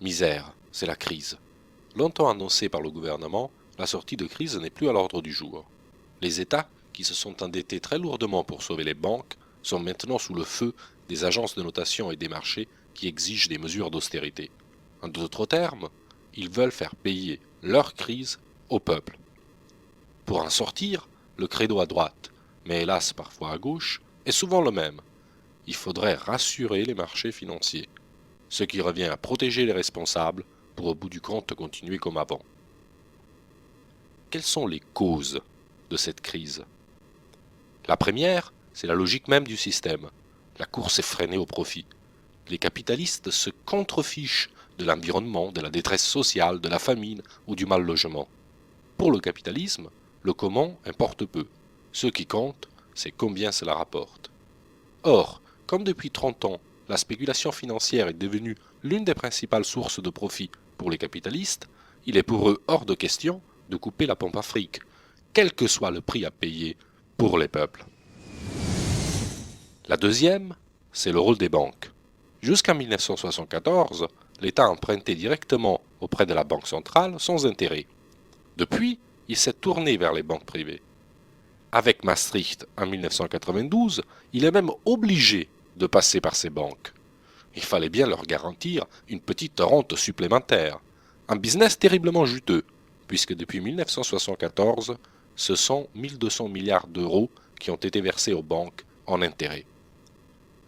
Misère, c'est la crise. Longtemps annoncée par le gouvernement, la sortie de crise n'est plus à l'ordre du jour. Les États, qui se sont endettés très lourdement pour sauver les banques, sont maintenant sous le feu des agences de notation et des marchés qui exigent des mesures d'austérité. En d'autres termes, ils veulent faire payer leur crise au peuple. Pour en sortir, le credo à droite, mais hélas parfois à gauche, est souvent le même. Il faudrait rassurer les marchés financiers, ce qui revient à protéger les responsables pour au bout du compte continuer comme avant. Quelles sont les causes de cette crise? La première, c'est la logique même du système. La course effrénée au profit. Les capitalistes se contrefichent de l'environnement, de la détresse sociale, de la famine ou du mal logement. Pour le capitalisme, le comment importe peu. Ce qui compte, c'est combien cela rapporte. Or, comme depuis 30 ans, la spéculation financière est devenue l'une des principales sources de profit pour les capitalistes, il est pour eux hors de question de couper la pompe à fric, quel que soit le prix à payer pour les peuples. La deuxième, c'est le rôle des banques. Jusqu'en 1974, l'État empruntait directement auprès de la Banque centrale sans intérêt. Depuis, il s'est tourné vers les banques privées. Avec Maastricht en 1992, il est même obligé de passer par ces banques. Il fallait bien leur garantir une petite rente supplémentaire. Un business terriblement juteux, puisque depuis 1974, ce sont 1200 milliards d'euros qui ont été versés aux banques en intérêts.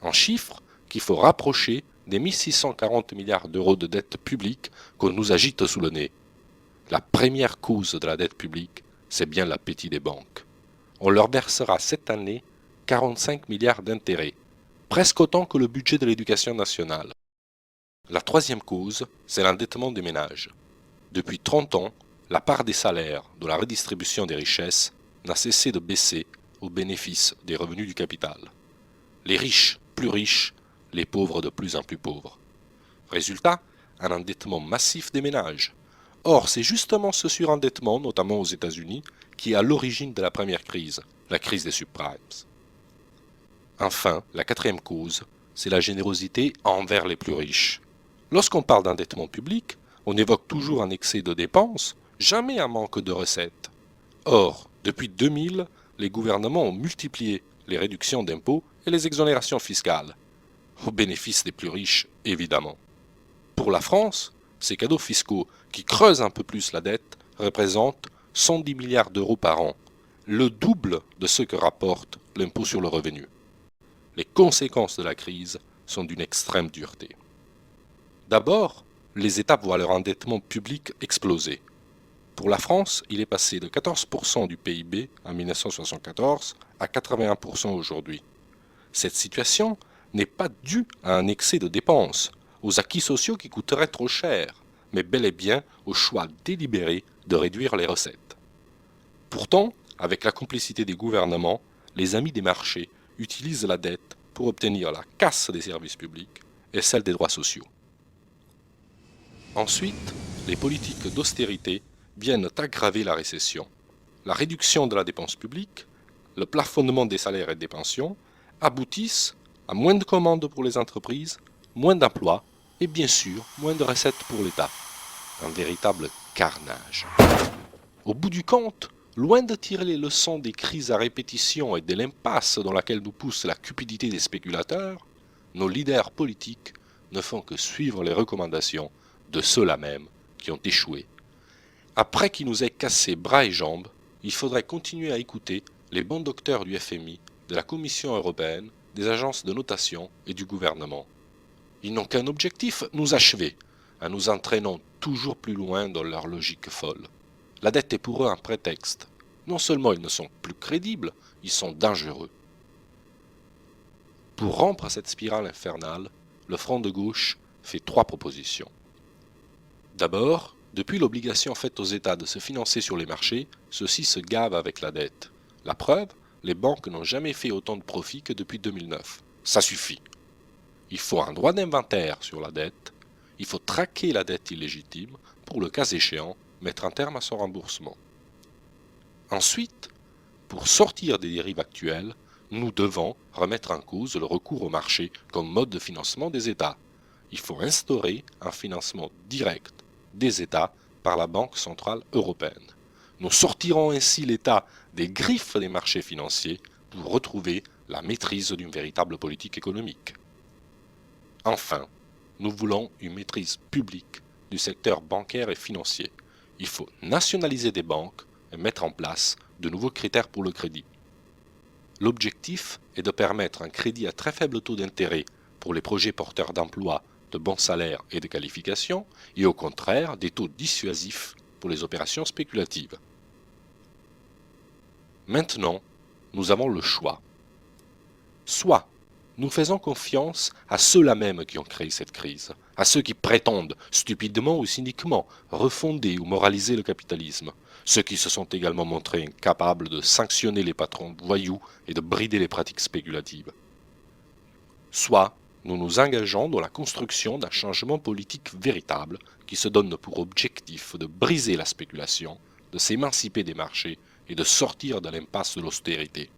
Un chiffre qu'il faut rapprocher des 1640 milliards d'euros de dette publique qu'on nous agite sous le nez. La première cause de la dette publique, c'est bien l'appétit des banques. On leur versera cette année 45 milliards d'intérêts, presque autant que le budget de l'éducation nationale. La troisième cause, c'est l'endettement des ménages. Depuis 30 ans, la part des salaires de la redistribution des richesses n'a cessé de baisser au bénéfice des revenus du capital. Les riches plus riches, les pauvres de plus en plus pauvres. Résultat, un endettement massif des ménages. Or, c'est justement ce surendettement, notamment aux États-Unis, qui est à l'origine de la première crise, la crise des subprimes. Enfin, la quatrième cause, c'est la générosité envers les plus riches. Lorsqu'on parle d'endettement public, on évoque toujours un excès de dépenses, jamais un manque de recettes. Or, depuis 2000, les gouvernements ont multiplié les réductions d'impôts et les exonérations fiscales, au bénéfice des plus riches, évidemment. Pour la France, ces cadeaux fiscaux qui creusent un peu plus la dette représentent 110 milliards d'euros par an, le double de ce que rapporte l'impôt sur le revenu. Les conséquences de la crise sont d'une extrême dureté. D'abord, les États voient leur endettement public exploser. Pour la France, il est passé de 14% du PIB en 1974 à 81% aujourd'hui. Cette situation n'est pas due à un excès de dépenses, aux acquis sociaux qui coûteraient trop cher, mais bel et bien au choix délibéré de réduire les recettes. Pourtant, avec la complicité des gouvernements, les amis des marchés utilisent la dette pour obtenir la casse des services publics et celle des droits sociaux. Ensuite, les politiques d'austérité viennent aggraver la récession. La réduction de la dépense publique, le plafonnement des salaires et des pensions aboutissent à moins de commandes pour les entreprises, moins d'emplois et bien sûr moins de recettes pour l'État. Un véritable carnage. Au bout du compte, loin de tirer les leçons des crises à répétition et de l'impasse dans laquelle nous pousse la cupidité des spéculateurs, nos leaders politiques ne font que suivre les recommandations de ceux-là même qui ont échoué. Après qu'ils nous aient cassé bras et jambes, il faudrait continuer à écouter les bons docteurs du FMI, de la Commission européenne, des agences de notation et du gouvernement. Ils n'ont qu'un objectif, nous achever, en nous entraînant toujours plus loin dans leur logique folle. La dette est pour eux un prétexte. Non seulement ils ne sont plus crédibles, ils sont dangereux. Pour rompre cette spirale infernale, le Front de gauche fait 3 propositions. D'abord, depuis l'obligation faite aux États de se financer sur les marchés, ceux-ci se gavent avec la dette. La preuve, les banques n'ont jamais fait autant de profits que depuis 2009. Ça suffit. Il faut un droit d'inventaire sur la dette, il faut traquer la dette illégitime pour, le cas échéant, mettre un terme à son remboursement. Ensuite, pour sortir des dérives actuelles, nous devons remettre en cause le recours au marché comme mode de financement des États. il faut instaurer un financement direct des États par la Banque centrale européenne. Nous sortirons ainsi l'État des griffes des marchés financiers pour retrouver la maîtrise d'une véritable politique économique. Enfin, nous voulons une maîtrise publique du secteur bancaire et financier. Il faut nationaliser des banques et mettre en place de nouveaux critères pour le crédit. L'objectif est de permettre un crédit à très faible taux d'intérêt pour les projets porteurs d'emploi, de bons salaires et de qualifications, et au contraire des taux dissuasifs pour les opérations spéculatives. Maintenant, nous avons le choix. Soit nous faisons confiance à ceux-là même qui ont créé cette crise, à ceux qui prétendent, stupidement ou cyniquement, refonder ou moraliser le capitalisme, ceux qui se sont également montrés incapables de sanctionner les patrons voyous et de brider les pratiques spéculatives. Soit nous nous engageons dans la construction d'un changement politique véritable qui se donne pour objectif de briser la spéculation, de s'émanciper des marchés et de sortir de l'impasse de l'austérité.